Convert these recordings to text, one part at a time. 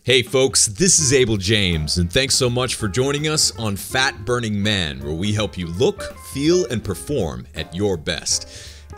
Hey folks, this is Abel James, and thanks so much for joining us on Fat Burning Man, where we help you look, feel, and perform at your best.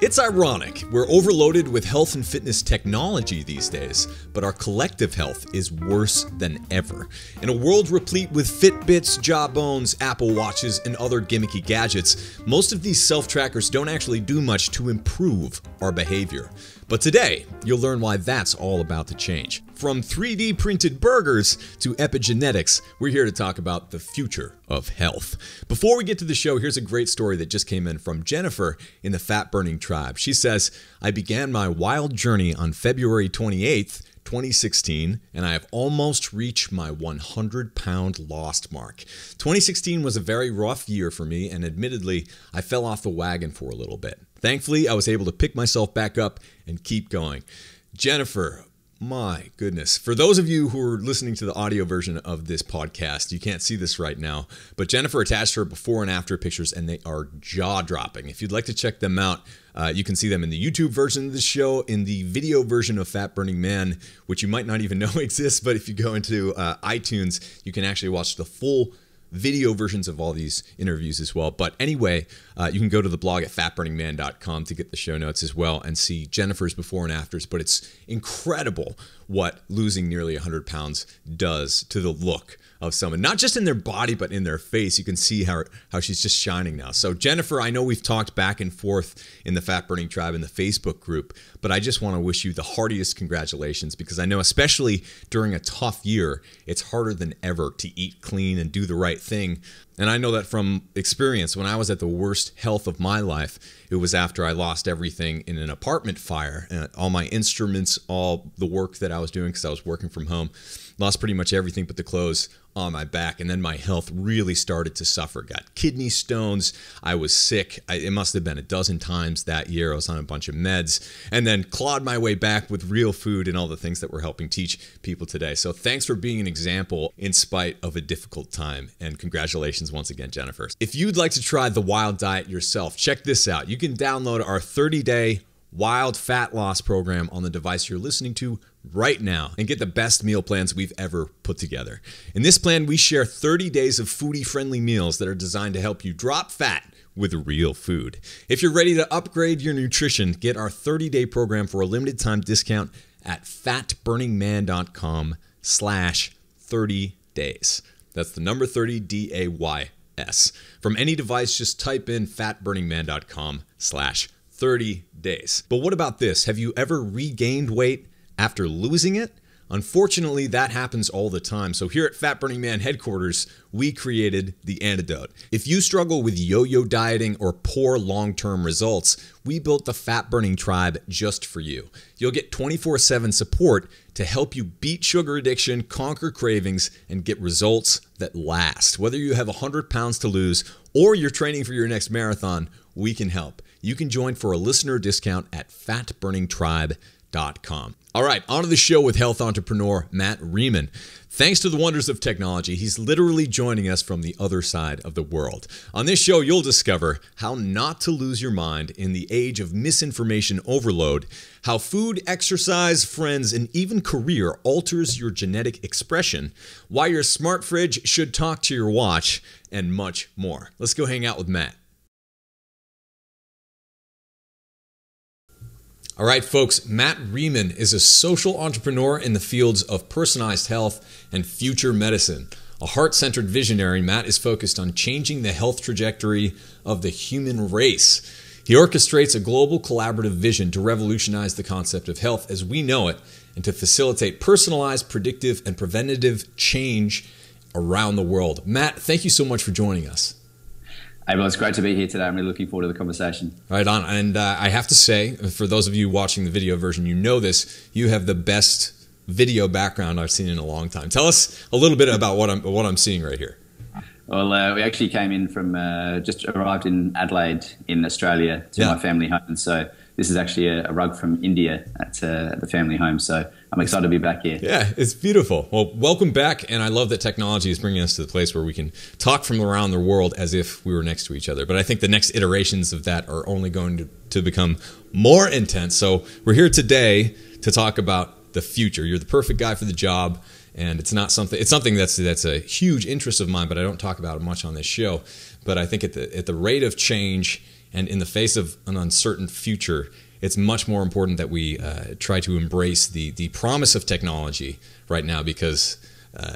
It's ironic, we're overloaded with health and fitness technology these days, but our collective health is worse than ever. In a world replete with Fitbits, Jawbones, Apple Watches, and other gimmicky gadgets, most of these self-trackers don't actually do much to improve our behavior. But today, you'll learn why that's all about to change. From 3D printed burgers to epigenetics, we're here to talk about the future of health. Before we get to the show, here's a great story that just came in from Jennifer in the Fat Burning Tribe. She says, I began my wild journey on February 28th, 2016, and I have almost reached my 100-pound lost mark. 2016 was a very rough year for me, and admittedly, I fell off the wagon for a little bit. Thankfully, I was able to pick myself back up and keep going. Jennifer, my goodness. For those of you who are listening to the audio version of this podcast, you can't see this right now, but Jennifer attached her before and after pictures, and they are jaw-dropping. If you'd like to check them out, you can see them in the YouTube version of the show, in the video version of Fat Burning Man, which you might not even know exists, but if you go into iTunes, you can actually watch the full video versions of all these interviews as well. But anyway, you can go to the blog at fatburningman.com to get the show notes as well and see Jennifer's before and afters. But it's incredible what losing nearly 100 pounds does to the look of someone, not just in their body, but in their face. You can see how she's just shining now. So Jennifer, I know we've talked back and forth in the Fat Burning Tribe in the Facebook group, but I just want to wish you the heartiest congratulations, because I know especially during a tough year, it's harder than ever to eat clean and do the right thing. And I know that from experience. When I was at the worst health of my life, it was after I lost everything in an apartment fire. All my instruments, all the work that I was doing, because I was working from home, lost pretty much everything but the clothes on my back. And then my health really started to suffer. Got kidney stones. I was sick. It must have been a dozen times that year. I was on a bunch of meds, and then clawed my way back with real food and all the things that we're helping teach people today. So thanks for being an example in spite of a difficult time. And congratulations once again, Jennifer. If you'd like to try the Wild Diet yourself, check this out. You can download our 30-day Wild Fat Loss program on the device you're listening to right now and get the best meal plans we've ever put together. In this plan, we share 30 days of foodie-friendly meals that are designed to help you drop fat with real food. If you're ready to upgrade your nutrition, get our 30-day program for a limited time discount at fatburningman.com/30days. That's the number 30, DAYS. From any device, just type in fatburningman.com/30days. But what about this? Have you ever regained weight after losing it? Unfortunately, that happens all the time. So here at Fat Burning Man headquarters, we created the antidote. If you struggle with yo-yo dieting or poor long-term results, we built the Fat Burning Tribe just for you. You'll get 24/7 support to help you beat sugar addiction, conquer cravings, and get results that last. Whether you have 100 pounds to lose or you're training for your next marathon, we can help. You can join for a listener discount at fatburningtribe.com. All right, on to the show with health entrepreneur Matt Riemann. Thanks to the wonders of technology, he's literally joining us from the other side of the world. On this show, you'll discover how not to lose your mind in the age of misinformation overload, how food, exercise, friends, and even career alters your genetic expression, why your smart fridge should talk to your watch, and much more. Let's go hang out with Matt. All right, folks, Matt Riemann is a social entrepreneur in the fields of personalized health and future medicine. A heart-centered visionary, Matt is focused on changing the health trajectory of the human race. He orchestrates a global collaborative vision to revolutionize the concept of health as we know it and to facilitate personalized, predictive, and preventative change around the world. Matt, thank you so much for joining us. Abel, it's great to be here today. I'm really looking forward to the conversation. Right on. And I have to say, for those of you watching the video version, you know this, you have the best video background I've seen in a long time. Tell us a little bit about what I'm seeing right here. Well, we actually came in from, just arrived in Adelaide in Australia to my family home. So this is actually a rug from India at the family home. So I'm excited to be back here. Yeah, it's beautiful. Well, welcome back. And I love that technology is bringing us to the place where we can talk from around the world as if we were next to each other. But I think the next iterations of that are only going to become more intense. So we're here today to talk about the future. You're the perfect guy for the job. And it's not something. It's something that's a huge interest of mine, but I don't talk about it much on this show. But I think at the rate of change and in the face of an uncertain future, it's much more important that we try to embrace the promise of technology right now, because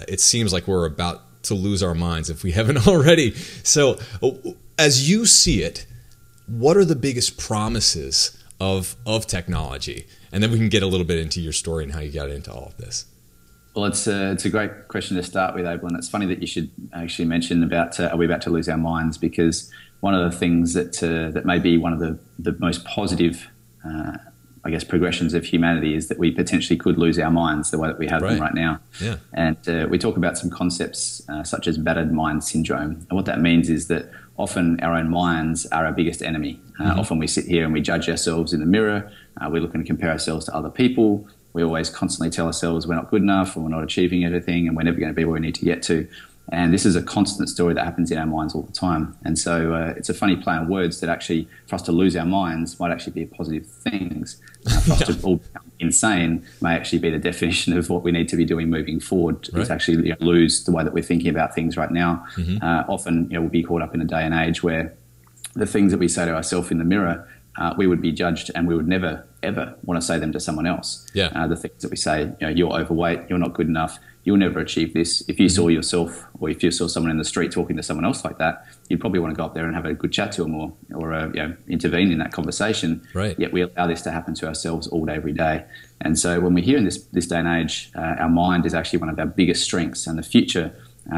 it seems like we're about to lose our minds if we haven't already. So, as you see it, what are the biggest promises of technology? And then we can get a little bit into your story and how you got into all of this. Well, it's a great question to start with, Abel, and it's funny that you should actually mention about are we about to lose our minds, because one of the things that may be one of the most positive, I guess, progressions of humanity is that we potentially could lose our minds the way that we have them right now. Yeah. And we talk about some concepts such as battered mind syndrome. And what that means is that often our own minds are our biggest enemy. Often we sit here and we judge ourselves in the mirror. We're looking to compare ourselves to other people. We always constantly tell ourselves we're not good enough, and we're not achieving everything, and we're never going to be where we need to get to. And this is a constant story that happens in our minds all the time. And so it's a funny play on words that actually, for us to lose our minds might actually be positive things. For us to all become insane may actually be the definition of what we need to be doing moving forward, is actually lose the way that we're thinking about things right now. Often we'll be caught up in a day and age where the things that we say to ourselves in the mirror, we would be judged, and we would never, ever want to say them to someone else. The things that we say, you're overweight, you're not good enough, you'll never achieve this. If you saw yourself, or if you saw someone in the street talking to someone else like that, you'd probably want to go up there and have a good chat to them, or intervene in that conversation. Yet we allow this to happen to ourselves all day, every day. And so when we're here in this day and age, our mind is actually one of our biggest strengths, and the future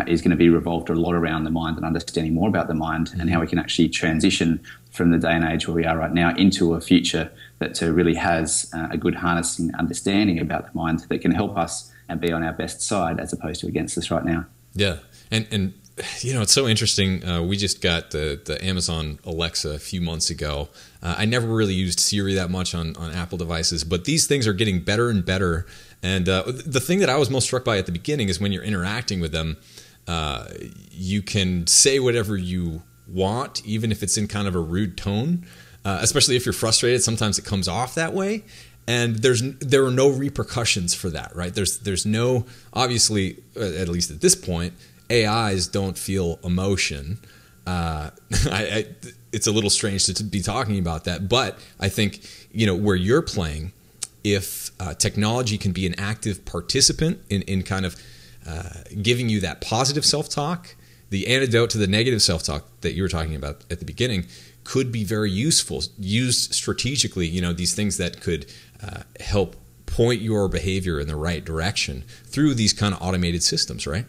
is going to be revolved a lot around the mind and understanding more about the mind and how we can actually transition from the day and age where we are right now into a future that really has a good harnessing understanding about the mind that can help us and be on our best side as opposed to against us right now. Yeah. And it's so interesting. We just got the Amazon Alexa a few months ago. I never really used Siri that much on Apple devices, but these things are getting better and better. And the thing that I was most struck by at the beginning is when you're interacting with them, you can say whatever you want, even if it's in kind of a rude tone, especially if you're frustrated. Sometimes it comes off that way. And there are no repercussions for that, right? There's no, obviously, at least at this point, AIs don't feel emotion. It's a little strange to be talking about that, but I think where you're playing, if technology can be an active participant in kind of giving you that positive self-talk, the antidote to the negative self-talk that you were talking about at the beginning could be very useful, used strategically. These things that could help point your behavior in the right direction through these kind of automated systems, right?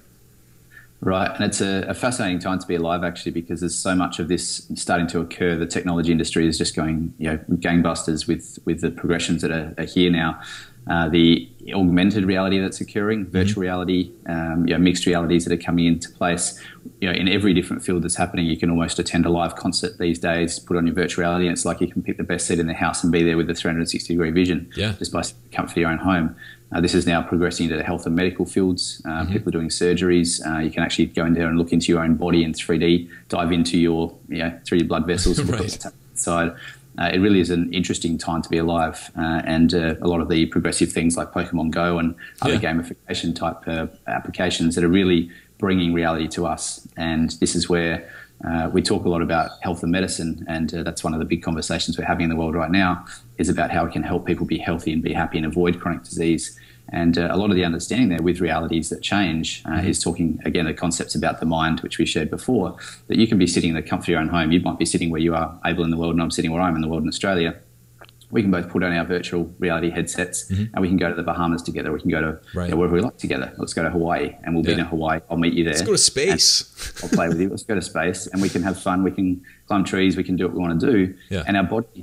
Right, and it's a fascinating time to be alive, actually, because there's so much of this starting to occur. The technology industry is just going, gangbusters with the progressions that are here now. The augmented reality that's occurring, virtual reality, mixed realities that are coming into place. In every different field that's happening, you can almost attend a live concert these days, put on your virtual reality, and it's like you can pick the best seat in the house and be there with the 360-degree vision just by the comfort of your own home. This is now progressing into the health and medical fields. People are doing surgeries. You can actually go in there and look into your own body in 3D, dive into your 3D blood vessels and look at the side. It really is an interesting time to be alive, and a lot of the progressive things like Pokemon Go and other gamification type applications that are really bringing reality to us. And this is where we talk a lot about health and medicine, and that's one of the big conversations we're having in the world right now, is about how we can help people be healthy and be happy and avoid chronic disease. And a lot of the understanding there with realities that change is talking, again, the concepts about the mind, which we shared before, that you can be sitting in the comfort of your own home. You might be sitting where you are, Abel, in the world, and I'm sitting where I'm in the world in Australia. We can both put on our virtual reality headsets and we can go to the Bahamas together. We can go to wherever we like together. Let's go to Hawaii, and we'll be in Hawaii. I'll meet you there. Let's go to space. I'll play with you. Let's go to space, and we can have fun. We can climb trees. We can do what we want to do. And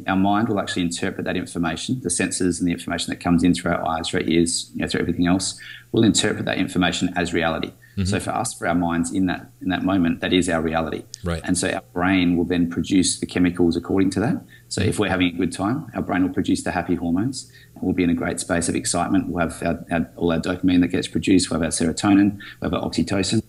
our mind will actually interpret that information, the senses and the information that comes in through our eyes, through our ears, through everything else. We'll interpret that information as reality. So for us, for our minds in that moment, that is our reality. And so our brain will then produce the chemicals according to that. So if we're having a good time, our brain will produce the happy hormones, and we'll be in a great space of excitement. We'll have all our dopamine that gets produced. We'll have our serotonin. We'll have our oxytocin.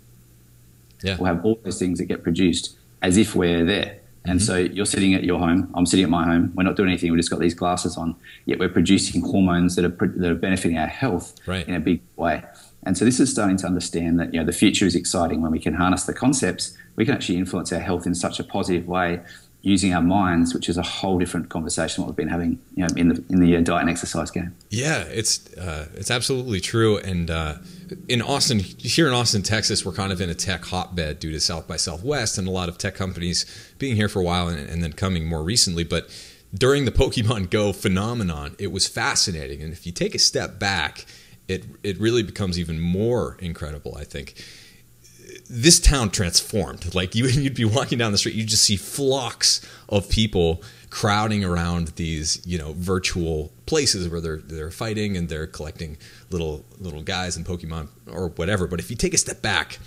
We'll have all those things that get produced as if we're there. And so you're sitting at your home, I'm sitting at my home, we're not doing anything, we've just got these glasses on, yet we're producing hormones that are benefiting our health in a big way. And so this is starting to understand that, the future is exciting when we can harness the concepts. We can actually influence our health in such a positive way using our minds, which is a whole different conversation what we've been having, in the diet and exercise game. Yeah, it's absolutely true. And here in Austin, Texas, we're kind of in a tech hotbed due to South by Southwest and a lot of tech companies being here for a while and then coming more recently. But during the Pokemon Go phenomenon, it was fascinating. And if you take a step back, it really becomes even more incredible, I think. This town transformed. Like you'd be walking down the street, you just see flocks of people crowding around these, virtual places where they're fighting and they're collecting little guys and Pokemon or whatever. But if you take a step back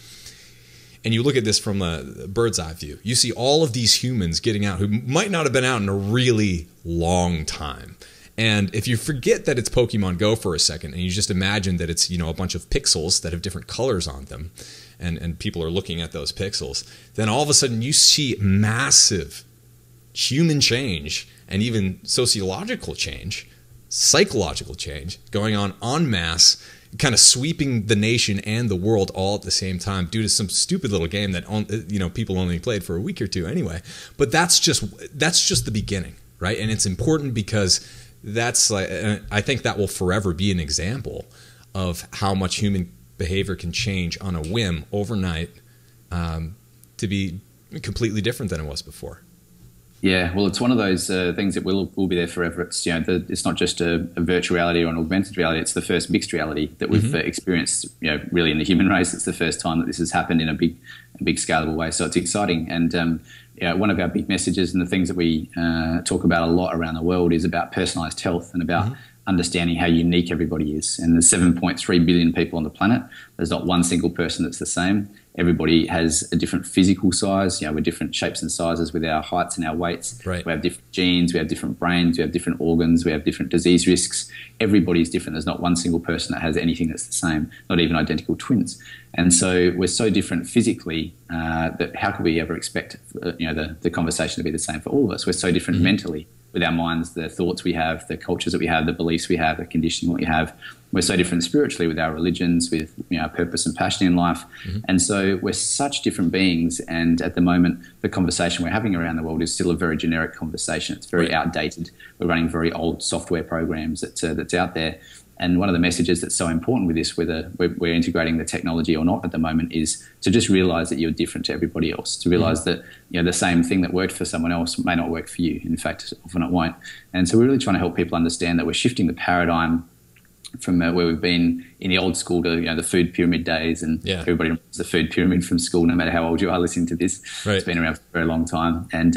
and you look at this from a bird's eye view, you see all of these humans getting out who might not have been out in a really long time. And if you forget that it's Pokemon Go for a second and you just imagine that it's, a bunch of pixels that have different colors on them and people are looking at those pixels, then all of a sudden you see massive human change and even sociological change, psychological change going on en masse, kind of sweeping the nation and the world all at the same time due to some stupid little game that, people only played for a week or two anyway. But that's just the beginning, right? And it's important because I think that will forever be an example of how much human behavior can change on a whim overnight to be completely different than it was before. Yeah, well, it's one of those things that will be there forever. It's it's not just a virtual reality or an augmented reality. It's the first mixed reality that we've experienced. Really in the human race, it's the first time that this has happened in a big scalable way. So it's exciting. And one of our big messages and the things that we talk about a lot around the world is about personalised health and about understanding how unique everybody is. And there's 7.3 billion people on the planet. There's not one single person that's the same. Everybody has a different physical size. We're different shapes and sizes with our heights and our weights. Right. We have different genes. We have different brains. We have different organs. We have different disease risks. Everybody's different. There's not one single person that has anything that's the same, not even identical twins. And so we're so different physically that how could we ever expect the conversation to be the same for all of us? We're so different mentally with our minds, the thoughts we have, the cultures that we have, the beliefs we have, the conditioning we have. We're so different spiritually with our religions, with our purpose and passion in life. And so we're such different beings. And at the moment, the conversation we're having around the world is still a very generic conversation. It's very outdated. We're running very old software programs that's out there. And one of the messages that's so important with this, whether we're integrating the technology or not at the moment, is to just realize that you're different to everybody else, to realize that the same thing that worked for someone else may not work for you. In fact, often it won't. And so we're really trying to help people understand that we're shifting the paradigm from where we've been in the old school to the food pyramid days, and everybody remembers the food pyramid from school, no matter how old you are listening to this. Right. It's been around for a very long time, and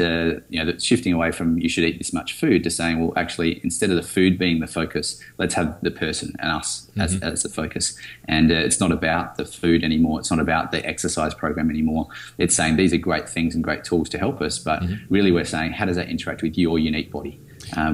shifting away from you should eat this much food to saying, well, actually, instead of the food being the focus, let's have the person and us as the focus. And it's not about the food anymore. It's not about the exercise program anymore. It's saying these are great things and great tools to help us, but really we're saying, how does that interact with your unique body?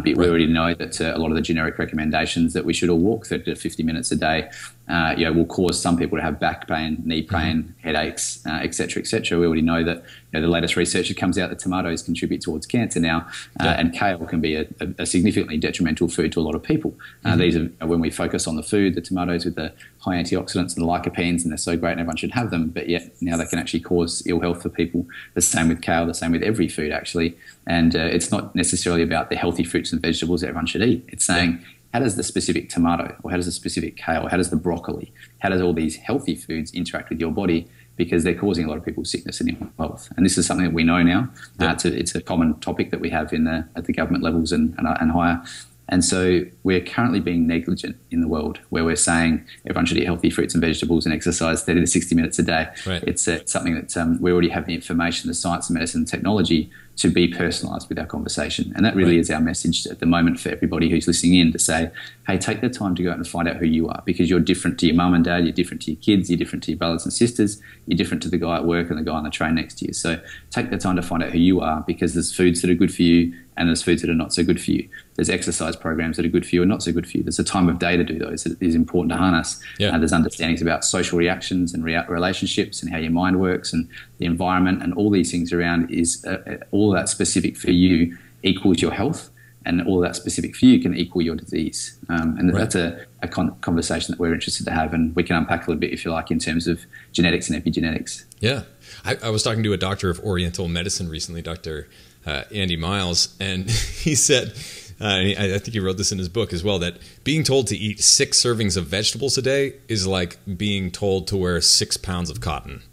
We already know that a lot of the generic recommendations that we should all walk 30 to 50 minutes a day will cause some people to have back pain, knee pain, headaches, et cetera, et cetera. We already know that the latest research that comes out that tomatoes contribute towards cancer now, and kale can be a significantly detrimental food to a lot of people. These are when we focus on the food, the tomatoes with the high antioxidants and the lycopenes, and they're so great and everyone should have them, but yet now they can actually cause ill health for people. The same with kale, the same with every food actually. And it's not necessarily about the healthy fruits and vegetables that everyone should eat. It's saying, how does the specific tomato, or how does the specific kale, how does the broccoli, how does all these healthy foods interact with your body? Because they're causing a lot of people's sickness and ill health. And this is something that we know now. It's a common topic that we have at the government levels and higher. And so we're currently being negligent in the world, where we're saying everyone should eat healthy fruits and vegetables and exercise 30 to 60 minutes a day. Right. It's something that we already have the information, the science, the medicine, and technology to be personalised with our conversation. And that really is our message at the moment for everybody who's listening in, to say, hey, take the time to go out and find out who you are, because you're different to your mum and dad, you're different to your kids, you're different to your brothers and sisters, you're different to the guy at work and the guy on the train next to you. So take the time to find out who you are, because there's foods that are good for you and there's foods that are not so good for you. There's exercise programs that are good for you and not so good for you. There's a time of day to do those that is important to harness. There's understandings about social reactions and relationships and how your mind works and the environment and all these things around is all that specific for you equals your health. and all that specific for you can equal your disease. And that's a conversation that we're interested to have, and we can unpack a little bit, if you like, in terms of genetics and epigenetics. Yeah. I was talking to a doctor of Oriental medicine recently, Dr. Andy Miles, and he said, I think he wrote this in his book as well, that being told to eat 6 servings of vegetables a day is like being told to wear 6 pounds of cotton,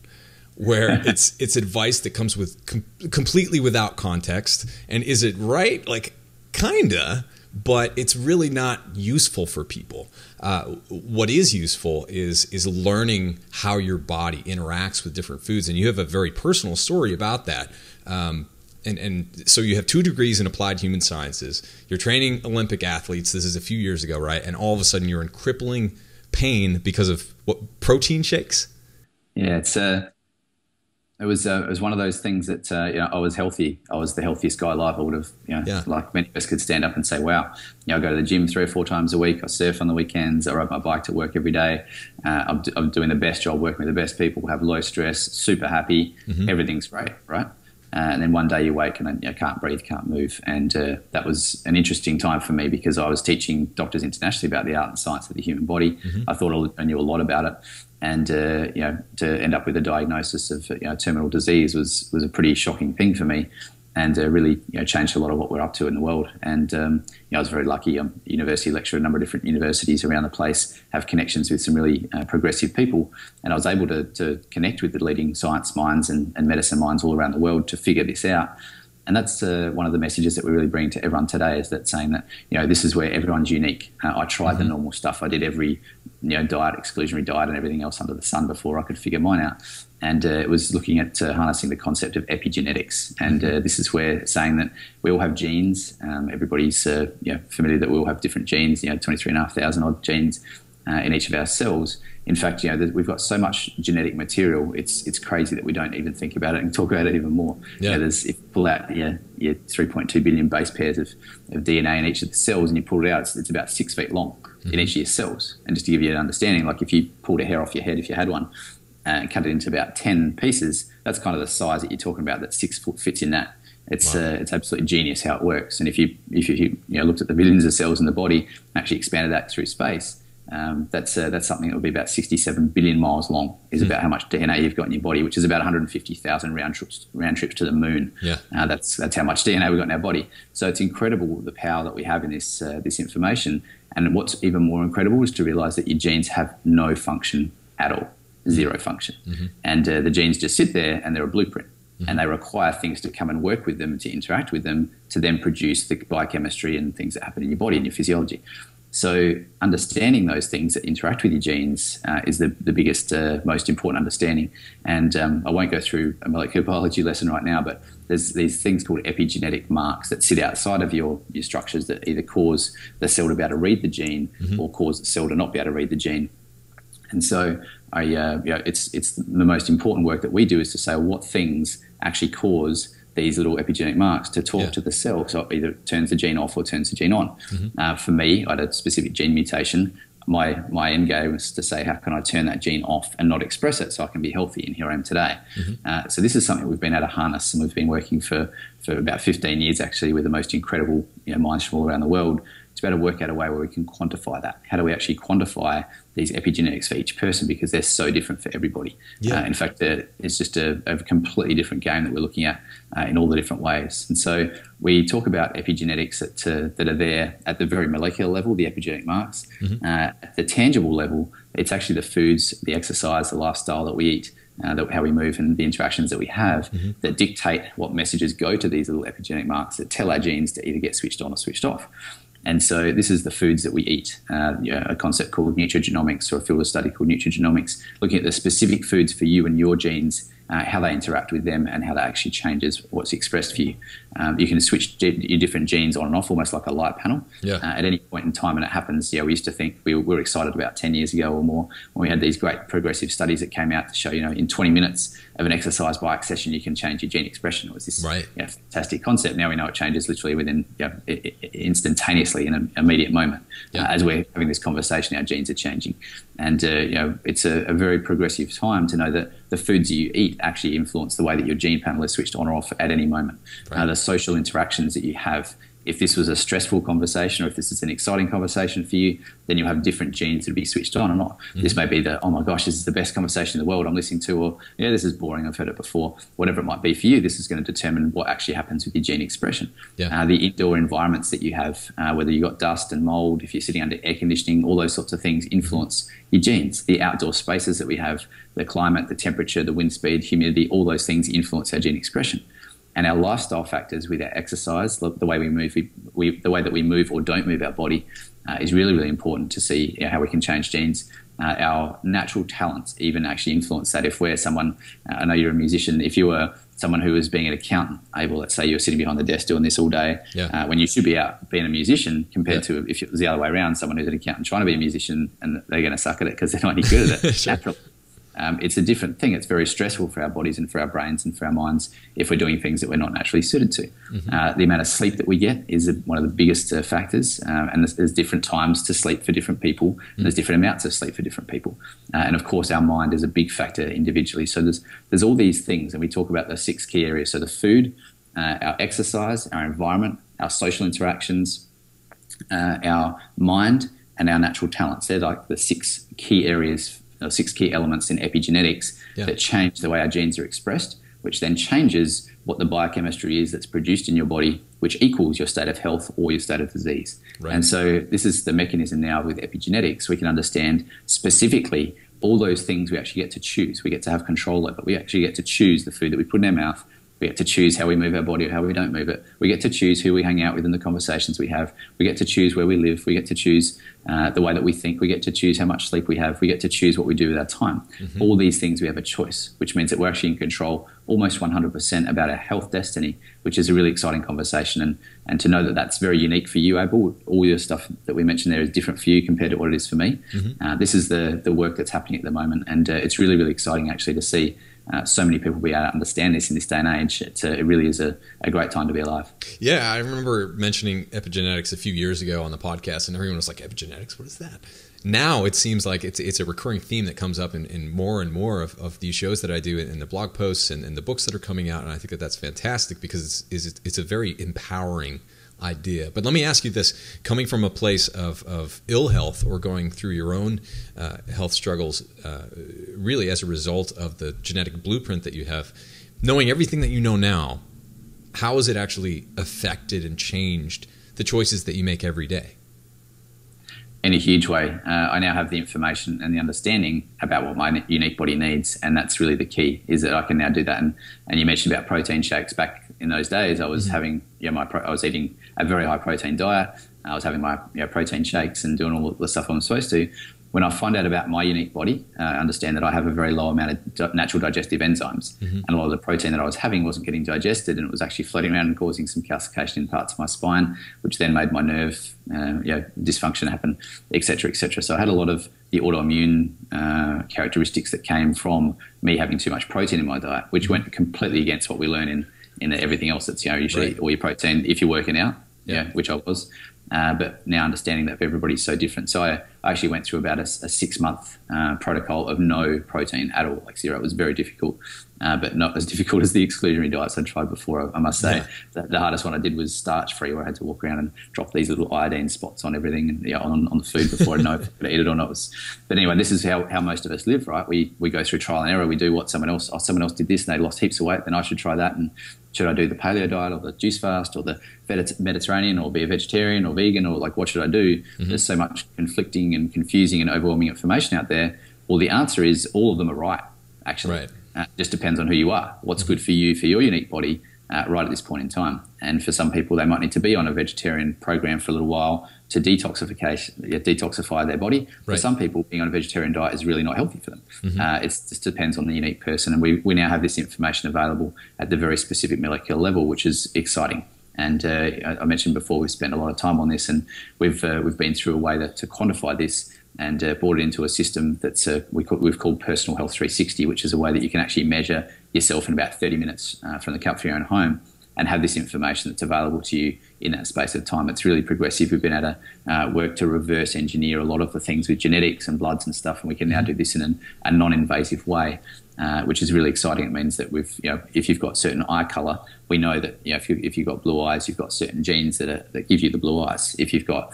where it's advice that comes with completely without context. And is it right? Like, kinda, but it's really not useful for people. What is useful is learning how your body interacts with different foods, and you have a very personal story about that. And so you have 2 degrees in applied human sciences. You're training Olympic athletes. This is a few years ago, right? And all of a sudden you're in crippling pain because of what, protein shakes? Yeah, it was one of those things that I was healthy. I was the healthiest guy alive. I would have, like many of us could stand up and say, wow, I go to the gym 3 or 4 times a week. I surf on the weekends. I ride my bike to work every day. I'm doing the best job, working with the best people, have low stress, super happy. Everything's great, right? And then one day you wake and can't breathe, can't move. And that was an interesting time for me, because I was teaching doctors internationally about the art and science of the human body. I thought I knew a lot about it. And to end up with a diagnosis of terminal disease was a pretty shocking thing for me, and really changed a lot of what we're up to in the world. And I was very lucky. I'm a university lecturer at a number of different universities around the place, have connections with some really progressive people, and I was able to connect with the leading science minds and medicine minds all around the world to figure this out. And that's one of the messages that we really bring to everyone today, is that saying that, this is where everyone's unique. I tried the normal stuff. I did every, diet, exclusionary diet and everything else under the sun before I could figure mine out. And it was looking at harnessing the concept of epigenetics. And this is where saying that we all have genes. Everybody's familiar that we all have different genes, 23,500 odd genes in each of our cells. In fact, we've got so much genetic material, it's crazy that we don't even think about it and talk about it even more. Yeah. If you pull out your 3.2 billion base pairs of DNA in each of the cells and you pull it out, it's about 6 feet long in each of your cells. And just to give you an understanding, like if you pulled a hair off your head, if you had one, and cut it into about 10 pieces, that's kind of the size that you're talking about, that 6 foot fits in that. It's absolutely genius how it works. And if you looked at the billions of cells in the body and actually expanded that through space, that's something that would be about 67 billion miles long, is about how much DNA you've got in your body, which is about 150,000 round trips to the moon. Yeah. That's how much DNA we've got in our body. So it's incredible the power that we have in this information. And what's even more incredible is to realize that your genes have no function at all, zero function. And the genes just sit there and they're a blueprint. And they require things to come and work with them, to interact with them, to then produce the biochemistry and things that happen in your body and your physiology. So understanding those things that interact with your genes is the biggest, most important understanding. And I won't go through a molecular biology lesson right now, but there's these things called epigenetic marks that sit outside of your structures that either cause the cell to be able to read the gene or cause the cell to not be able to read the gene. And so it's the most important work that we do, is to say what things actually cause these little epigenetic marks to talk to the cell. So it either turns the gene off or turns the gene on. For me, I had a specific gene mutation. My end game was to say, how can I turn that gene off and not express it so I can be healthy? And here I am today. So this is something we've been able to harness, and we've been working for about 15 years actually with the most incredible minds from all around the world to be able to work out a way where we can quantify that. How do we actually quantify these epigenetics for each person, because they're so different for everybody? In fact, it's just a completely different game that we're looking at in all the different ways. And so we talk about epigenetics that are there at the very molecular level, the epigenetic marks. At the tangible level, it's actually the foods, the exercise, the lifestyle that we eat, how we move, and the interactions that we have that dictate what messages go to these little epigenetic marks that tell our genes to either get switched on or switched off. And so this is the foods that we eat, a concept called nutrigenomics, or a field of study called nutrigenomics, looking at the specific foods for you and your genes, how they interact with them, and how that actually changes what's expressed for you. You can switch your different genes on and off, almost like a light panel, at any point in time, and it happens. We used to think, we were excited about 10 years ago or more when we had these great progressive studies that came out to show, in 20 minutes of an exercise bike session, you can change your gene expression. It was this fantastic concept. Now we know it changes literally within instantaneously, in an immediate moment. As we're having this conversation, our genes are changing. And it's a very progressive time to know that the foods you eat actually influence the way that your gene panel is switched on or off at any moment. The social interactions that you have If this was a stressful conversation, or if this is an exciting conversation for you, then you'll have different genes to be switched on or not. This may be the, oh my gosh, this is the best conversation in the world I'm listening to, or yeah, this is boring, I've heard it before. Whatever it might be for you, this is going to determine what actually happens with your gene expression. The indoor environments that you have, whether you've got dust and mold, if you're sitting under air conditioning, all those sorts of things influence your genes. The outdoor spaces that we have, the climate, the temperature, the wind speed, humidity, all those things influence our gene expression. And our lifestyle factors with our exercise, the way we move, the way that we move or don't move our body is really, really important to see how we can change genes. Our natural talents even actually influence that. If we're someone, I know you're a musician, if you were someone who was being an accountant, Abel, let's say you're sitting behind the desk doing this all day, when you should be out being a musician, compared to if it was the other way around, someone who's an accountant trying to be a musician and they're going to suck at it because they're not any good at it. Naturally. It's a different thing. It's very stressful for our bodies and for our brains and for our minds if we're doing things that we're not naturally suited to. The amount of sleep that we get is one of the biggest factors, and there's different times to sleep for different people. There's different amounts of sleep for different people. And of course, our mind is a big factor individually. So there's all these things, and we talk about the 6 key areas. So the food, our exercise, our environment, our social interactions, our mind, and our natural talents. They're like the 6 key areas, 6 key elements in epigenetics that change the way our genes are expressed, which then changes what the biochemistry is that's produced in your body, which equals your state of health or your state of disease. And so this is the mechanism now with epigenetics. We can understand specifically all those things we actually get to choose. We get to have control over. We actually get to choose the food that we put in our mouth. We get to choose how we move our body or how we don't move it. We get to choose who we hang out with in the conversations we have. We get to choose where we live. We get to choose the way that we think. We get to choose how much sleep we have. We get to choose what we do with our time. All these things we have a choice, which means that we're actually in control almost 100% about our health destiny, which is a really exciting conversation. And to know that that's very unique for you, Abel. All your stuff that we mentioned there is different for you compared to what it is for me. This is the work that's happening at the moment. And it's really, really exciting actually to see so many people be able to understand this in this day and age. It really is a great time to be alive. Yeah, I remember mentioning epigenetics a few years ago on the podcast, and everyone was like, epigenetics, what is that? Now it seems like it's a recurring theme that comes up in more and more of these shows that I do, in the blog posts and the books that are coming out, and I think that that's fantastic because it's a very empowering idea. But let me ask you this, coming from a place of ill health or going through your own health struggles, really as a result of the genetic blueprint that you have, knowing everything that you know now, how has it actually affected and changed the choices that you make every day? In a huge way. I now have the information and the understanding about what my unique body needs, and that's really the key, is that I can now do that. And you mentioned about protein shakes. Back in those days, I was having, I was eating a very high protein diet. I was having my protein shakes and doing all the stuff I'm supposed to. When I find out about my unique body, I understand that I have a very low amount of natural digestive enzymes, and a lot of the protein that I was having wasn't getting digested, and it was actually floating around and causing some calcification in parts of my spine, which then made my nerve dysfunction happen, et cetera, et cetera. So I had a lot of the autoimmune characteristics that came from me having too much protein in my diet, which went completely against what we learn in everything else that's usually all your protein if you're working out, which I was. But now understanding that everybody's so different. So I actually went through about a 6-month protocol of no protein at all, like zero. It was very difficult, but not as difficult as the exclusionary diets I'd tried before, I must say. The hardest one I did was starch-free, where I had to walk around and drop these little iodine spots on everything and on the food before I know if I could eat it or not. But anyway, this is how most of us live, right? We go through trial and error. We do what someone else did this and they lost heaps of weight, then I should try that. And should I do the paleo diet or the juice fast or the Mediterranean or be a vegetarian or vegan, or like what should I do? There's so much conflicting and confusing and overwhelming information out there. Well, the answer is all of them are right, actually. Just depends on who you are, what's good for you, for your unique body right at this point in time. And for some people, they might need to be on a vegetarian program for a little while to detoxify their body. For some people, being on a vegetarian diet is really not healthy for them. It just depends on the unique person. And we now have this information available at the very specific molecular level, which is exciting. And I mentioned before, we've spent a lot of time on this, and we've been through a way to quantify this and brought it into a system that's we've called Personal Health 360, which is a way that you can actually measure yourself in about 30 minutes from the comfort of your own home and have this information that's available to you in that space of time. It's really progressive. We've been able to work to reverse engineer a lot of the things with genetics and bloods and stuff, and we can now do this in a non-invasive way. which is really exciting. It means that if you've got certain eye color, we know that if you've got blue eyes, you've got certain genes that give you the blue eyes. If you've got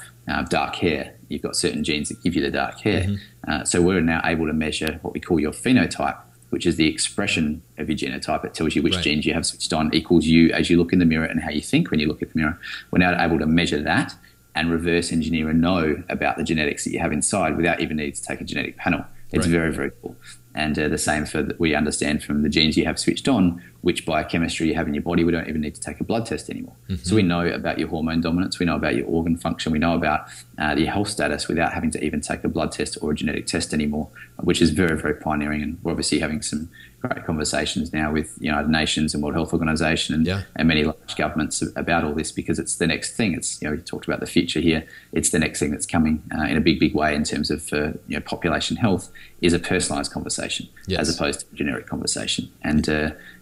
dark hair, you've got certain genes that give you the dark hair. So we're now able to measure what we call your phenotype, which is the expression of your genotype. It tells you which genes you have switched on, equals you as you look in the mirror and how you think when you look at the mirror. We're now able to measure that and reverse engineer and know about the genetics that you have inside without even needing to take a genetic panel. It's very, very cool. And the same for we understand from the genes you have switched on, which biochemistry you have in your body. We don't even need to take a blood test anymore. So we know about your hormone dominance. We know about your organ function. We know about your health status without having to even take a blood test or a genetic test anymore, which is very, very pioneering. And we're obviously having some great conversations now with United Nations and World Health Organization and many large governments about all this, because it's the next thing. It's we talked about the future here. It's the next thing that's coming in a big, big way in terms of population health is a personalised conversation as opposed to a generic conversation. And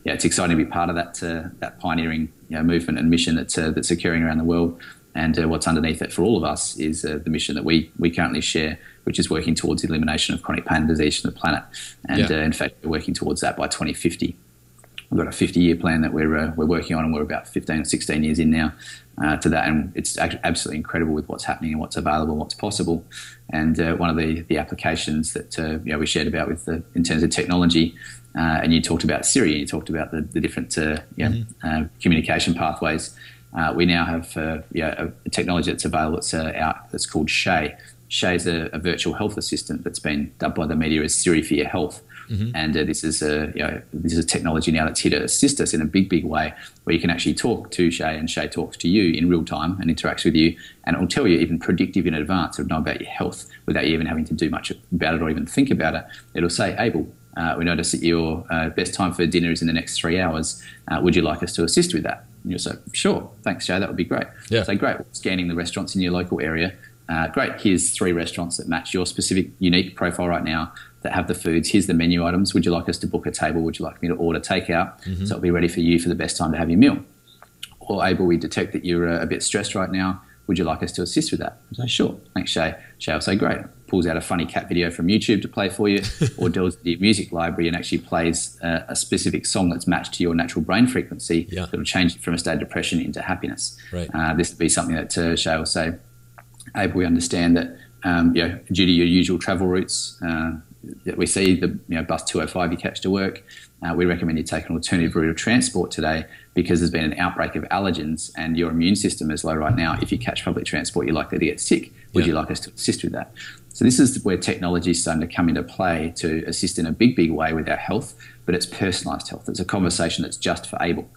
it's exciting to be part of that pioneering movement and mission that's occurring around the world. And what's underneath it for all of us is the mission that we currently share, which is working towards the elimination of chronic pain and disease from the planet. And in fact, we're working towards that by 2050. We've got a 50-year plan that we're working on, and we're about 15 or 16 years in now to that. And it's absolutely incredible with what's happening and what's available and what's possible. And one of the applications that we shared about in terms of technology, and you talked about Siri, and you talked about the different communication pathways. We now have a technology that's available that's called Shay. Shay is a virtual health assistant that's been dubbed by the media as Siri for your health. And this is a technology now that's here to assist us in a big, big way, where you can actually talk to Shay and Shay talks to you in real time and interacts with you, and it will tell you even predictive in advance. It'll know about your health without you even having to do much about it or even think about it. It'll say, Abel, we notice that your best time for dinner is in the next 3 hours. Would you like us to assist with that? And you'll say, sure, thanks, Shay, that would be great. Say, great, scanning the restaurants in your local area. Great, here's 3 restaurants that match your specific unique profile right now that have the foods. Here's the menu items. Would you like us to book a table? Would you like me to order takeout? So it'll be ready for you for the best time to have your meal. Or Abel, we detect that you're a bit stressed right now. Would you like us to assist with that? I say, sure, thanks, Shay. Shay will say, great. Pulls out a funny cat video from YouTube to play for you, or delves into your music library and actually plays a specific song that's matched to your natural brain frequency that'll change it from a state of depression into happiness. This would be something that Shay will say, Abel, we understand that due to your usual travel routes that we see, the bus 205 you catch to work, we recommend you take an alternative route of transport today because there's been an outbreak of allergens and your immune system is low right now. If you catch public transport, you're likely to get sick. Would you like us to assist with that? So this is where technology is starting to come into play to assist in a big, big way with our health, but it's personalised health. It's a conversation that's just for Abel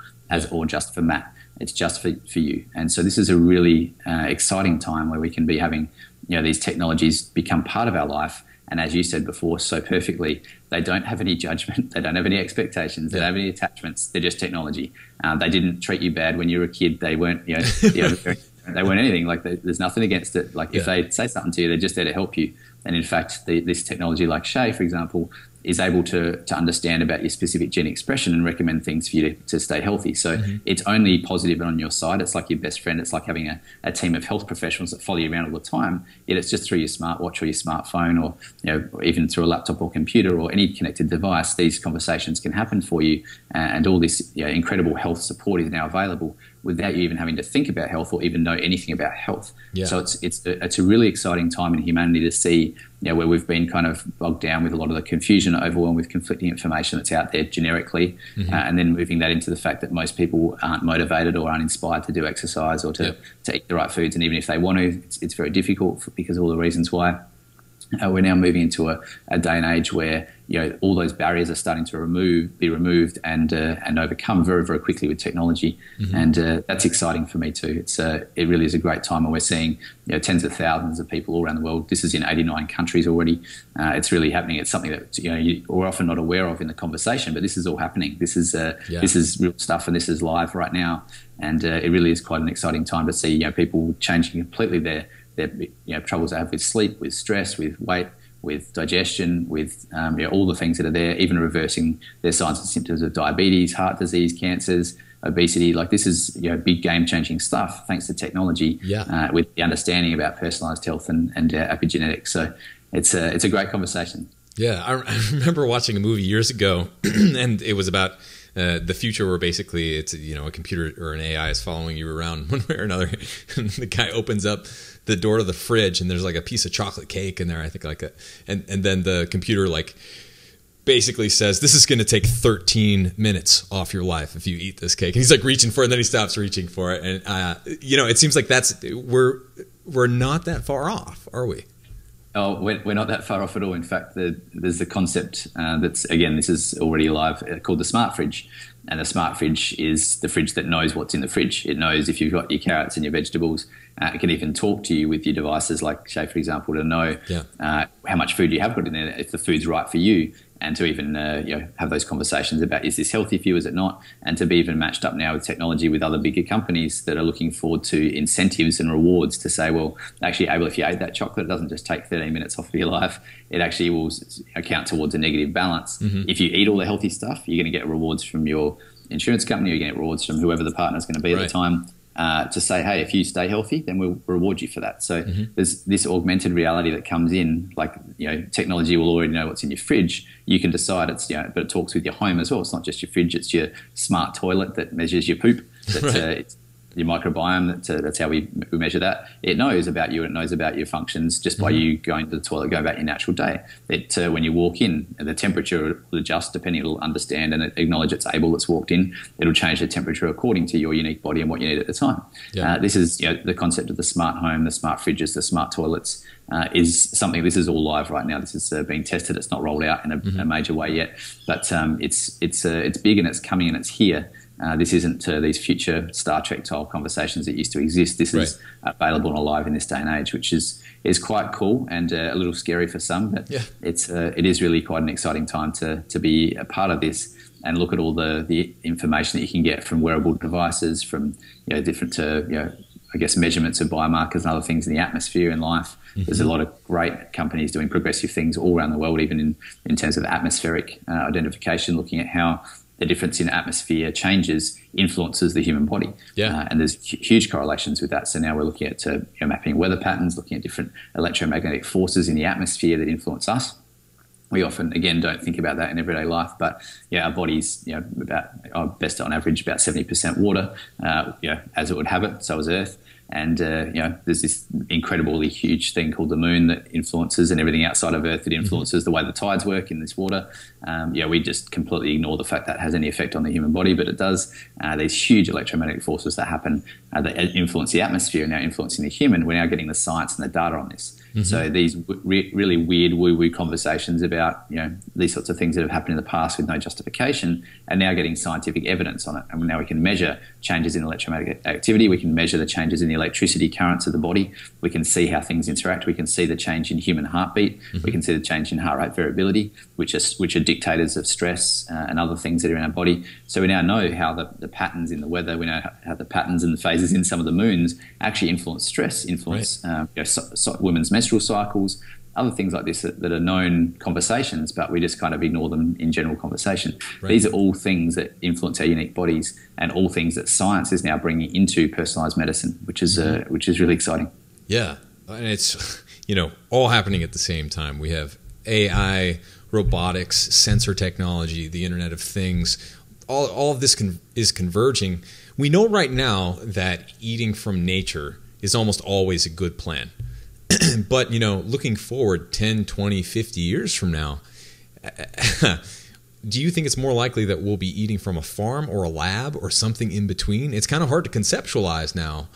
or just for Matt. It's just for you. And so this is a really exciting time where we can be having these technologies become part of our life. And as you said before so perfectly, they don't have any judgment. They don't have any expectations. They don't have any attachments. They're just technology. They didn't treat you bad when you were a kid. They weren't, they weren't anything. Like there's nothing against it. Like if they say something to you, they're just there to help you. And in fact, this technology like Shay, for example, is able to understand about your specific gene expression and recommend things for you to stay healthy. So it's only positive and on your side. It's like your best friend. It's like having a team of health professionals that follow you around all the time. Yet it's just through your smartwatch or your smartphone or even through a laptop or computer or any connected device, these conversations can happen for you. And all this incredible health support is now available without you even having to think about health or even know anything about health. So it's a really exciting time in humanity to see where we've been kind of bogged down with a lot of the confusion, overwhelmed with conflicting information that's out there generically, and then moving that into the fact that most people aren't motivated or aren't inspired to do exercise or to eat the right foods. And even if they want to, it's very difficult because of all the reasons why. We're now moving into a day and age where all those barriers are starting to be removed and overcome very, very quickly with technology, and that's exciting for me too. It really is a great time, and we're seeing tens of thousands of people all around the world. This is in 89 countries already. It's really happening. It's something that we're often not aware of in the conversation, but this is all happening. This is real stuff, and this is live right now, and it really is quite an exciting time to see people changing completely their troubles they have with sleep, with stress, with weight, with digestion, with all the things that are there, even reversing their signs and symptoms of diabetes, heart disease, cancers, obesity. Like this is big game-changing stuff thanks to technology with the understanding about personalised health and epigenetics. So it's a great conversation. Yeah, I remember watching a movie years ago, and it was about the future where basically it's, you know, a computer or an AI is following you around one way or another. And the guy opens up the door to the fridge, and there's like a piece of chocolate cake in there, I think, like a, and then the computer like basically says, this is going to take 13 minutes off your life if you eat this cake. And he's like reaching for it, and then he stops reaching for it. And you know, it seems like we're not that far off, are we? Oh, we're not that far off at all. In fact, there's the concept that's, again, this is already live, called the smart fridge. And the smart fridge is the fridge that knows what's in the fridge. It knows if you've got your carrots and your vegetables. It can even talk to you with your devices, like, say, for example, to know how much food you have got in there, if the food's right for you, and to even have those conversations about, is this healthy for you, is it not? And to be even matched up now with technology with other bigger companies that are looking forward to incentives and rewards to say, well, actually, Abel, if you ate that chocolate, it doesn't just take 13 minutes off of your life. It actually will account towards a negative balance. If you eat all the healthy stuff, you're going to get rewards from your insurance company, you're going to get rewards from whoever the partner is going to be at the time. To say, hey, if you stay healthy, then we'll reward you for that. So there's this augmented reality that comes in, like, you know, technology will already know what's in your fridge. You can decide it's, you know, but it talks with your home as well. It's not just your fridge, it's your smart toilet that measures your poop. It's your microbiome, that's how we measure that. It knows about you, and it knows about your functions just by you going to the toilet, going about your natural day. When you walk in, the temperature will adjust depending, it'll understand and acknowledge it's Abel that's walked in. It'll change the temperature according to your unique body and what you need at the time. This is, you know, the concept of the smart home, the smart fridges, the smart toilets, is something, this is all live right now. This is being tested. It's not rolled out in a major way yet, but it's big and it's coming and it's here. This isn't these future Star Trek style conversations that used to exist. This is available and alive in this day and age, which is quite cool and a little scary for some, but it is really quite an exciting time to be a part of this and look at all the information that you can get from wearable devices, from, you know, different I guess measurements of biomarkers and other things in the atmosphere and life. There's a lot of great companies doing progressive things all around the world, even in terms of atmospheric identification, looking at how the difference in atmosphere changes influences the human body. And there's huge correlations with that. So now we're looking at mapping weather patterns, looking at different electromagnetic forces in the atmosphere that influence us. We often, again, don't think about that in everyday life, but our body's, you know, about best on average about 70% water, as it would have it. So is Earth. And, there's this incredibly huge thing called the moon that influences, and everything outside of Earth that influences the way the tides work in this water. We just completely ignore the fact that has any effect on the human body, but it does. These huge electromagnetic forces that happen that influence the atmosphere are now influencing the human. We're now getting the science and the data on this. So these really weird woo-woo conversations about, you know, these sorts of things that have happened in the past with no justification are now getting scientific evidence on it. And now we can measure changes in electromagnetic activity. We can measure the changes in the electricity currents of the body. We can see how things interact. We can see the change in human heartbeat. We can see the change in heart rate variability, which are dictators of stress and other things that are in our body. So we now know how the patterns in the weather, we know how the patterns and the phases in some of the moons actually influence stress, influence women's menstrual cycles, other things like this that are known conversations, but we just kind of ignore them in general conversation. These are all things that influence our unique bodies, and all things that science is now bringing into personalized medicine, which is really exciting. Yeah, and it's, you know, all happening at the same time. We have AI, robotics, sensor technology, the Internet of Things. All of this is converging. We know right now that eating from nature is almost always a good plan. But, you know, looking forward 10, 20, 50 years from now, do you think it's more likely that we'll be eating from a farm or a lab or something in between? It's kind of hard to conceptualize now,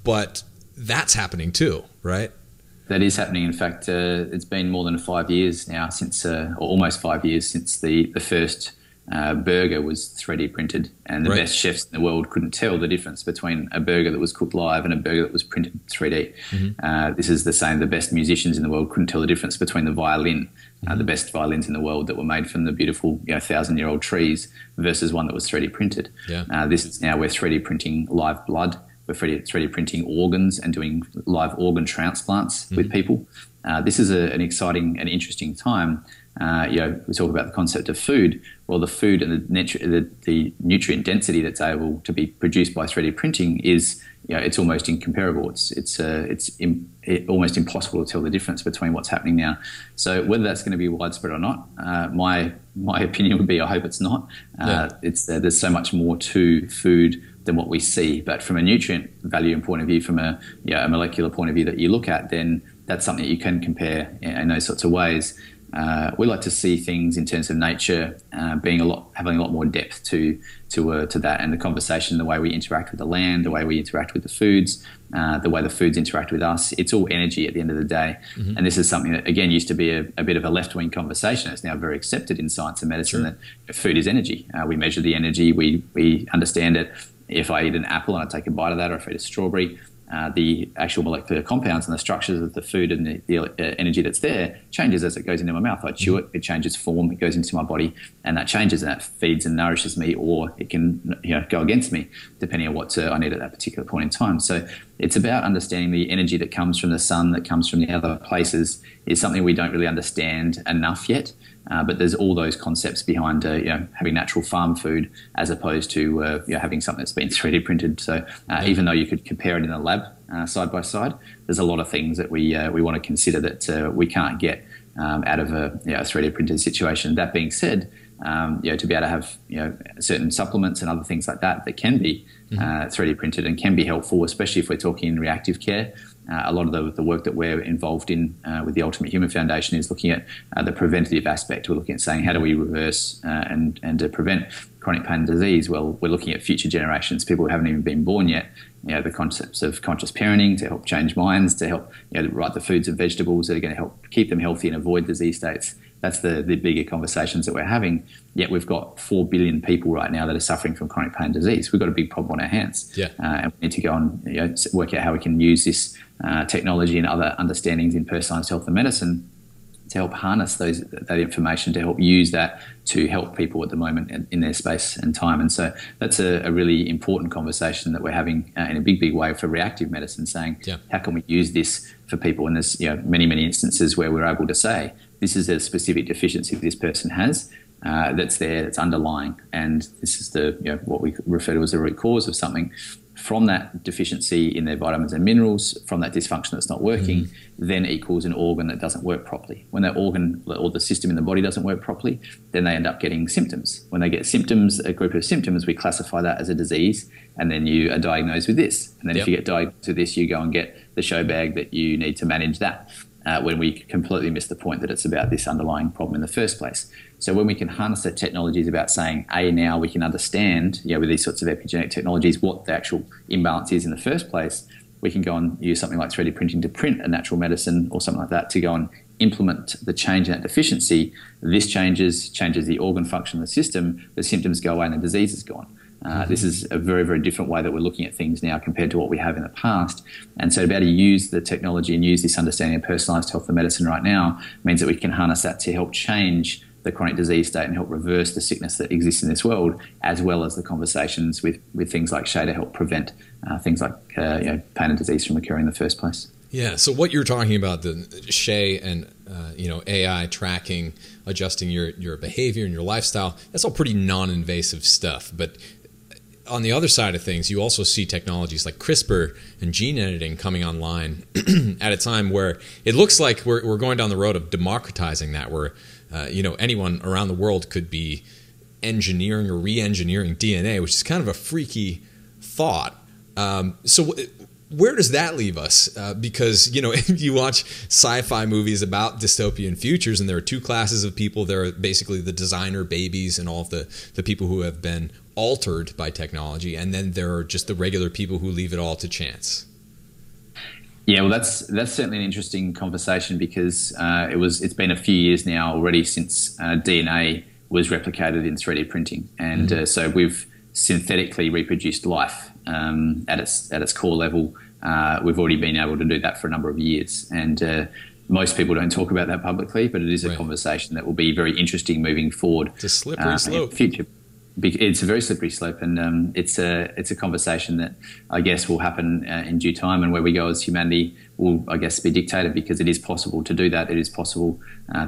but that's happening too, right? That is happening. In fact, it's been more than 5 years now since, or almost 5 years since the first burger was 3D printed, and the best chefs in the world couldn't tell the difference between a burger that was cooked live and a burger that was printed 3D. This is the same. The best musicians in the world couldn't tell the difference between the violin, the best violins in the world that were made from the beautiful 1,000-year-old trees versus one that was 3D printed. This is now we're 3D printing live blood. We're 3D printing organs and doing live organ transplants with people. This is an exciting and interesting time. We talk about the concept of food. Well, the food and the nutrient density that's able to be produced by 3D printing is it's almost incomparable. It's almost impossible to tell the difference between what's happening now. So whether that's going to be widespread or not, my opinion would be I hope it's not. There's so much more to food than what we see. But from a nutrient value and point of view, from a molecular point of view that you look at, then that's something that you can compare in those sorts of ways. We like to see things in terms of nature having a lot more depth to that, and the conversation, the way we interact with the land, the way we interact with the foods, the way the foods interact with us. It's all energy at the end of the day. And this is something that, again, used to be a bit of a left-wing conversation. It's now very accepted in science and medicine that food is energy. We measure the energy. We understand it. If I eat an apple and I take a bite of that, or if I eat a strawberry, the actual molecular compounds and the structures of the food and the energy that's there changes as it goes into my mouth. I chew it, it changes form, it goes into my body, and that changes, and that feeds and nourishes me, or it can go against me depending on what I need at that particular point in time. So it's about understanding the energy that comes from the sun, that comes from the other places, is something we don't really understand enough yet. But there's all those concepts behind having natural farm food as opposed to having something that's been 3D printed. So even though you could compare it in a lab side by side, there's a lot of things that we want to consider that we can't get out of a 3D printed situation. That being said, to be able to have certain supplements and other things like that can be 3D printed and can be helpful, especially if we're talking in reactive care. A lot of the work that we're involved in with the Ultimate Human Foundation is looking at the preventative aspect. We're looking at saying, how do we reverse and prevent chronic pain and disease? Well, we're looking at future generations, people who haven't even been born yet. The concepts of conscious parenting to help change minds, to help write the foods and vegetables that are going to help keep them healthy and avoid disease states. That's the bigger conversations that we're having. Yet we've got 4 billion people right now that are suffering from chronic pain and disease. We've got a big problem on our hands. And we need to go and work out how we can use this technology and other understandings in personalised health and medicine to help harness that information, to help use that to help people at the moment in their space and time. And so that's a really important conversation that we're having in a big way for reactive medicine, saying, how can we use this for people? And there's many instances where we're able to say, this is a specific deficiency this person has that's there, that's underlying, and this is the what we refer to as the root cause of something. From that deficiency in their vitamins and minerals, from that dysfunction that's not working, then equals an organ that doesn't work properly. When that organ or the system in the body doesn't work properly, then they end up getting symptoms. When they get symptoms, a group of symptoms, we classify that as a disease, and then you are diagnosed with this. And then if you get diagnosed with this, you go and get the show bag that you need to manage that. When we completely miss the point that it's about this underlying problem in the first place. So when we can harness that technology, is about saying, now we can understand, with these sorts of epigenetic technologies, what the actual imbalance is in the first place. We can go and use something like 3D printing to print a natural medicine or something like that to go and implement the change in that deficiency. This changes the organ function of the system, the symptoms go away and the disease is gone. This is a very different way that we're looking at things now compared to what we have in the past. And so to be able to use the technology and use this understanding of personalised health and medicine right now means that we can harness that to help change the chronic disease state and help reverse the sickness that exists in this world, as well as the conversations with things like SHE to help prevent things like pain and disease from occurring in the first place. Yeah, so what you're talking about, the SHE and AI tracking, adjusting your behavior and your lifestyle, that's all pretty non-invasive stuff. But on the other side of things, you also see technologies like CRISPR and gene editing coming online at a time where it looks like we're going down the road of democratizing that, where anyone around the world could be engineering or re-engineering DNA, which is kind of a freaky thought. So where does that leave us? Because, you watch sci-fi movies about dystopian futures, and there are two classes of people. There are basically the designer babies and all of the people who have been altered by technology, and then there are just the regular people who leave it all to chance. Yeah, well, that's certainly an interesting conversation, because it's been a few years now already since DNA was replicated in 3D printing, and so we've synthetically reproduced life at its core level. We've already been able to do that for a number of years, and most people don't talk about that publicly, but it is a conversation that will be very interesting moving forward. It's a slippery slope. In the future. It's a very slippery slope, and it's a conversation that I guess will happen in due time, and where we go as humanity will, I guess, be dictated, because it is possible to do that. It is possible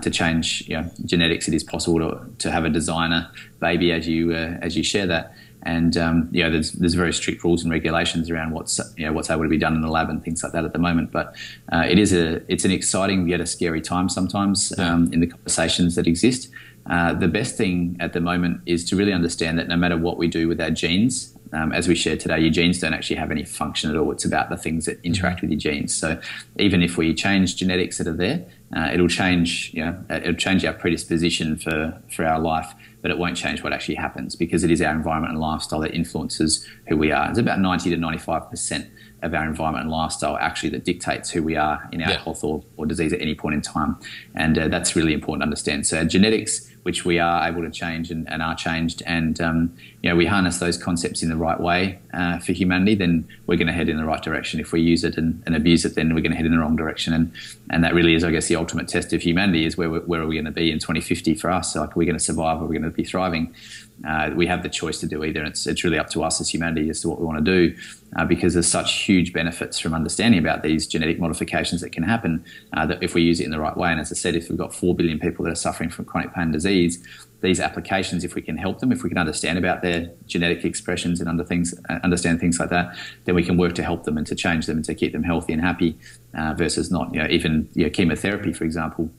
to change genetics. It is possible to have a designer baby as you share that. And there's very strict rules and regulations around what's able to be done in the lab and things like that at the moment. But it's an exciting yet a scary time sometimes in the conversations that exist. The best thing at the moment is to really understand that no matter what we do with our genes, as we shared today, your genes don't actually have any function at all. It's about the things that interact with your genes. So even if we change genetics that are there, it'll change our predisposition for our life, but it won't change what actually happens, because it is our environment and lifestyle that influences who we are. It's about 90 to 95% of our environment and lifestyle actually that dictates who we are in our health or disease at any point in time. And that's really important to understand. So our genetics, which we are able to change and are changed, and we harness those concepts in the right way for humanity, then we're going to head in the right direction. If we use it and abuse it, then we're going to head in the wrong direction. And that really is, I guess, the ultimate test of humanity is where are we going to be in 2050 for us? So, like, are we going to survive or are we going to be thriving? We have the choice to do either, and it's really up to us as humanity as to what we want to do, because there's such huge benefits from understanding about these genetic modifications that can happen that if we use it in the right way. And as I said, if we've got 4 billion people that are suffering from chronic pain and disease, these applications, if we can help them, if we can understand about their genetic expressions and understand things like that, then we can work to help them and to change them and to keep them healthy and happy, versus not. Even chemotherapy, for example,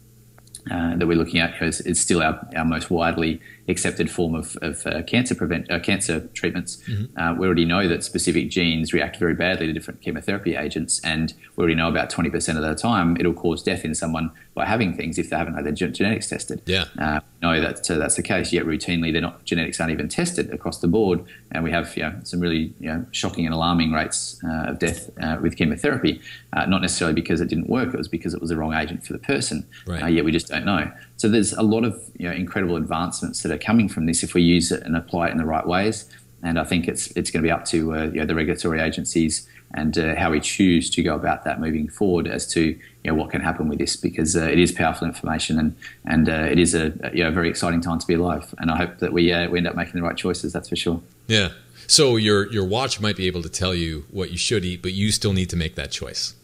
that we're looking at is still our most widely accepted form of cancer treatments. Mm-hmm. We already know that specific genes react very badly to different chemotherapy agents, and we already know about 20% of the time it'll cause death in someone by having things if they haven't had their genetics tested. Yeah. Know that that's the case, yet routinely genetics aren't even tested across the board, and we have some really shocking and alarming rates of death with chemotherapy. Not necessarily because it didn't work; it was because it was the wrong agent for the person. Right. Yet we just don't know. So there's a lot of incredible advancements that are coming from this if we use it and apply it in the right ways. And I think it's going to be up to the regulatory agencies and how we choose to go about that moving forward as to what can happen with this, because it is powerful information and it is a very exciting time to be alive. And I hope that we end up making the right choices. That's for sure. Yeah. So your watch might be able to tell you what you should eat, but you still need to make that choice.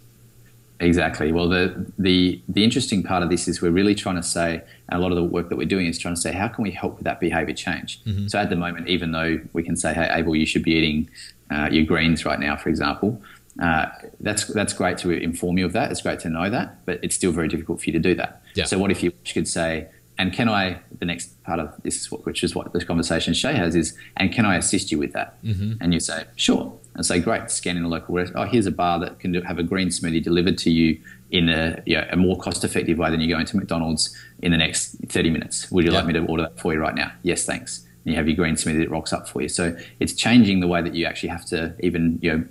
Exactly. Well, the interesting part of this is we're really trying to say, and a lot of the work that we're doing is trying to say, how can we help with that behavior change? Mm-hmm. So at the moment, even though we can say, hey, Abel, you should be eating your greens right now, for example, that's great to inform you of that. It's great to know that, but it's still very difficult for you to do that. Yeah. So what if you could say, and can I, the next part of this, which is what this conversation Shay has, is, and can I assist you with that? Mm-hmm. And you say, sure. And say, great, scan in a local restaurant. Oh, here's a bar that can have a green smoothie delivered to you in a more cost-effective way than you go into McDonald's in the next 30 minutes. Would you like me to order that for you right now? Yes, thanks. And you have your green smoothie that rocks up for you. So it's changing the way that you actually have to even,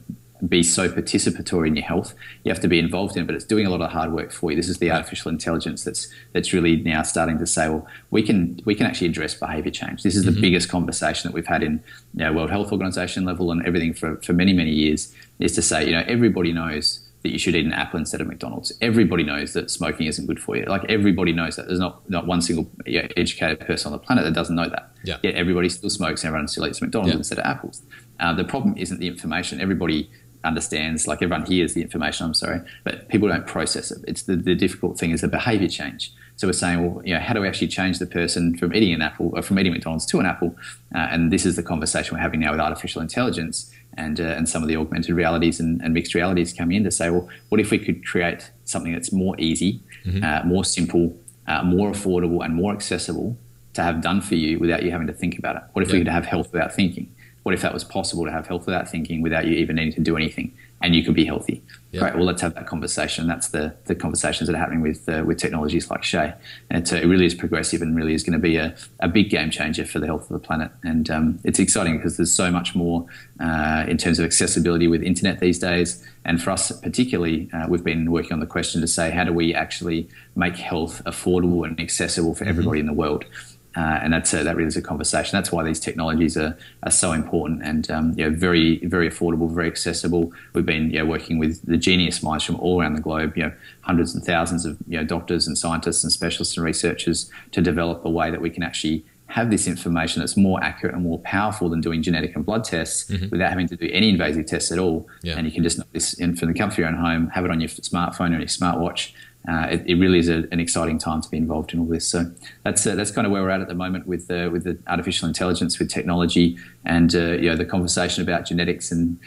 be so participatory in your health. You have to be involved in it, but it's doing a lot of hard work for you. This is the artificial intelligence that's really now starting to say, well, we can actually address behavior change. This is the biggest conversation that we've had in World Health Organization level and everything for many, many years, is to say, everybody knows that you should eat an apple instead of McDonald's. Everybody knows that smoking isn't good for you. Like, everybody knows that. There's not one single educated person on the planet that doesn't know that. Yeah. Yet everybody still smokes and everyone still eats McDonald's instead of apples. The problem isn't the information. Everybody understands, like everyone hears the information, but people don't process it. It's the difficult thing is the behavior change. So we're saying, well, how do we actually change the person from eating an apple or from eating McDonald's to an apple? And this is the conversation we're having now with artificial intelligence and some of the augmented realities and mixed realities coming in to say, well, what if we could create something that's more easy, more simple, more affordable and more accessible to have done for you without you having to think about it? What if we could have health without thinking? What if that was possible to have health without thinking, without you even needing to do anything, and you could be healthy? Yeah. Great. Well, let's have that conversation. That's the conversations that are happening with technologies like Shay. And it really is progressive and really is going to be a big game changer for the health of the planet. And it's exciting because there's so much more in terms of accessibility with internet these days. And for us particularly, we've been working on the question to say, how do we actually make health affordable and accessible for everybody in the world? And that really is a conversation. That's why these technologies are so important and very, very affordable, very accessible. We've been working with the genius minds from all around the globe, hundreds and thousands of doctors and scientists and specialists and researchers to develop a way that we can actually have this information that's more accurate and more powerful than doing genetic and blood tests without having to do any invasive tests at all. Yeah. And you can just know this from the comfort of your own home, have it on your smartphone or your smartwatch, it really is an exciting time to be involved in all this. So that's kind of where we're at the moment with the artificial intelligence, with technology, and the conversation about genetics and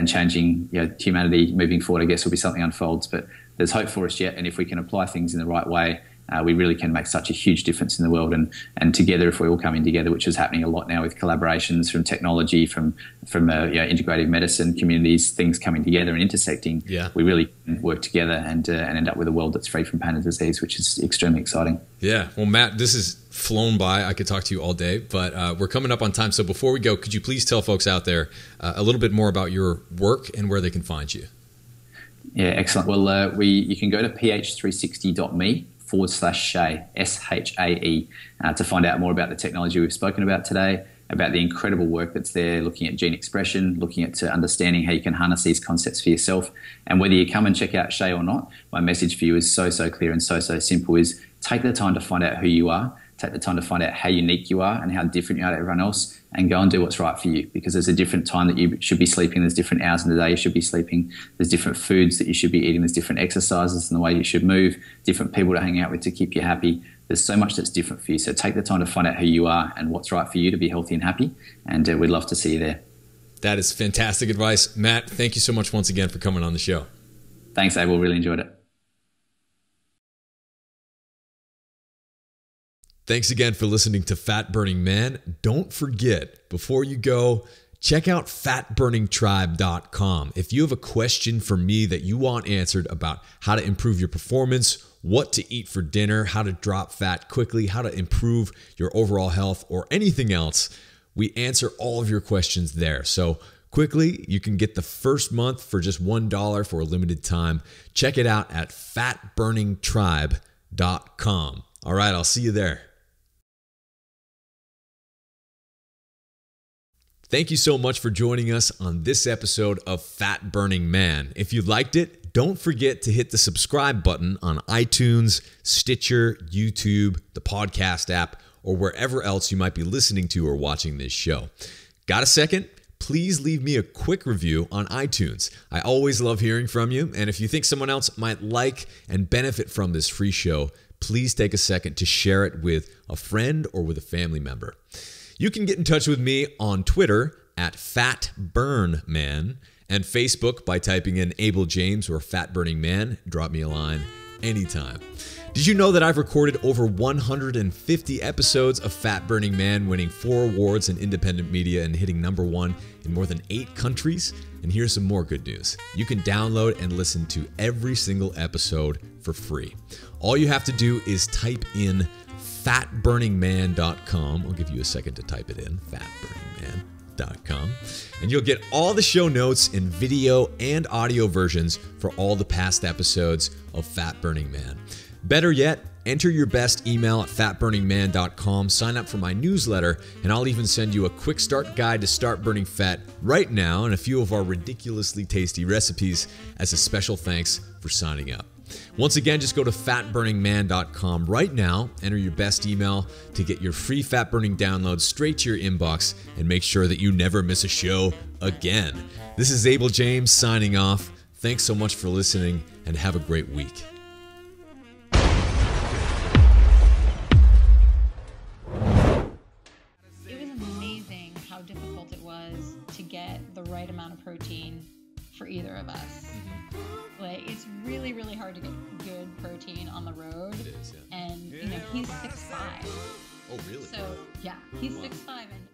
changing humanity moving forward. I guess will be something unfolds, but there's hope for us yet. And if we can apply things in the right way, we really can make such a huge difference in the world. And together, if we're all coming together, which is happening a lot now with collaborations from technology, from integrative medicine communities, things coming together and intersecting, we really can work together and end up with a world that's free from pain and disease, which is extremely exciting. Yeah. Well, Matt, this has flown by. I could talk to you all day, but we're coming up on time. So before we go, could you please tell folks out there a little bit more about your work and where they can find you? Yeah, excellent. Well, you can go to ph360.me/Shae, SHAE, to find out more about the technology we've spoken about today, about the incredible work that's there, looking at gene expression, looking at understanding how you can harness these concepts for yourself. And whether you come and check out Shae or not, my message for you is so clear and so simple, is take the time to find out who you are, take the time to find out how unique you are and how different you are to everyone else, and go and do what's right for you, because there's a different time that you should be sleeping, there's different hours in the day you should be sleeping, there's different foods that you should be eating, there's different exercises and the way you should move, different people to hang out with to keep you happy. There's so much that's different for you. So take the time to find out who you are and what's right for you to be healthy and happy, and we'd love to see you there. That is fantastic advice. Matt, thank you so much once again for coming on the show. Thanks, Abel. Really enjoyed it. Thanks again for listening to Fat Burning Man. Don't forget, before you go, check out fatburningtribe.com. If you have a question for me that you want answered about how to improve your performance, what to eat for dinner, how to drop fat quickly, how to improve your overall health, or anything else, we answer all of your questions there. So quickly, you can get the first month for just $1 for a limited time. Check it out at fatburningtribe.com. All right, I'll see you there. Thank you so much for joining us on this episode of Fat Burning Man. If you liked it, don't forget to hit the subscribe button on iTunes, Stitcher, YouTube, the podcast app, or wherever else you might be listening to or watching this show. Got a second? Please leave me a quick review on iTunes. I always love hearing from you, and if you think someone else might like and benefit from this free show, please take a second to share it with a friend or with a family member. You can get in touch with me on Twitter at FatBurnMan and Facebook by typing in Abel James or Fat Burning Man. Drop me a line anytime. Did you know that I've recorded over 150 episodes of Fat Burning Man, winning 4 awards in independent media and hitting #1 in more than 8 countries? And here's some more good news. You can download and listen to every single episode for free. All you have to do is type in fatburningman.com. I'll give you a second to type it in, fatburningman.com. And you'll get all the show notes in video and audio versions for all the past episodes of Fat Burning Man. Better yet, enter your best email at fatburningman.com, sign up for my newsletter, and I'll even send you a quick start guide to start burning fat right now and a few of our ridiculously tasty recipes as a special thanks for signing up. Once again, just go to fatburningman.com right now, enter your best email to get your free fat burning download straight to your inbox, and make sure that you never miss a show again. This is Abel James signing off. Thanks so much for listening, and have a great week. It was amazing how difficult it was to get the right amount of protein for either of us. Like, it's really, really hard to get good protein on the road. It is, yeah. And, he's 6'5". Oh, really? So, yeah, he's 6'5", and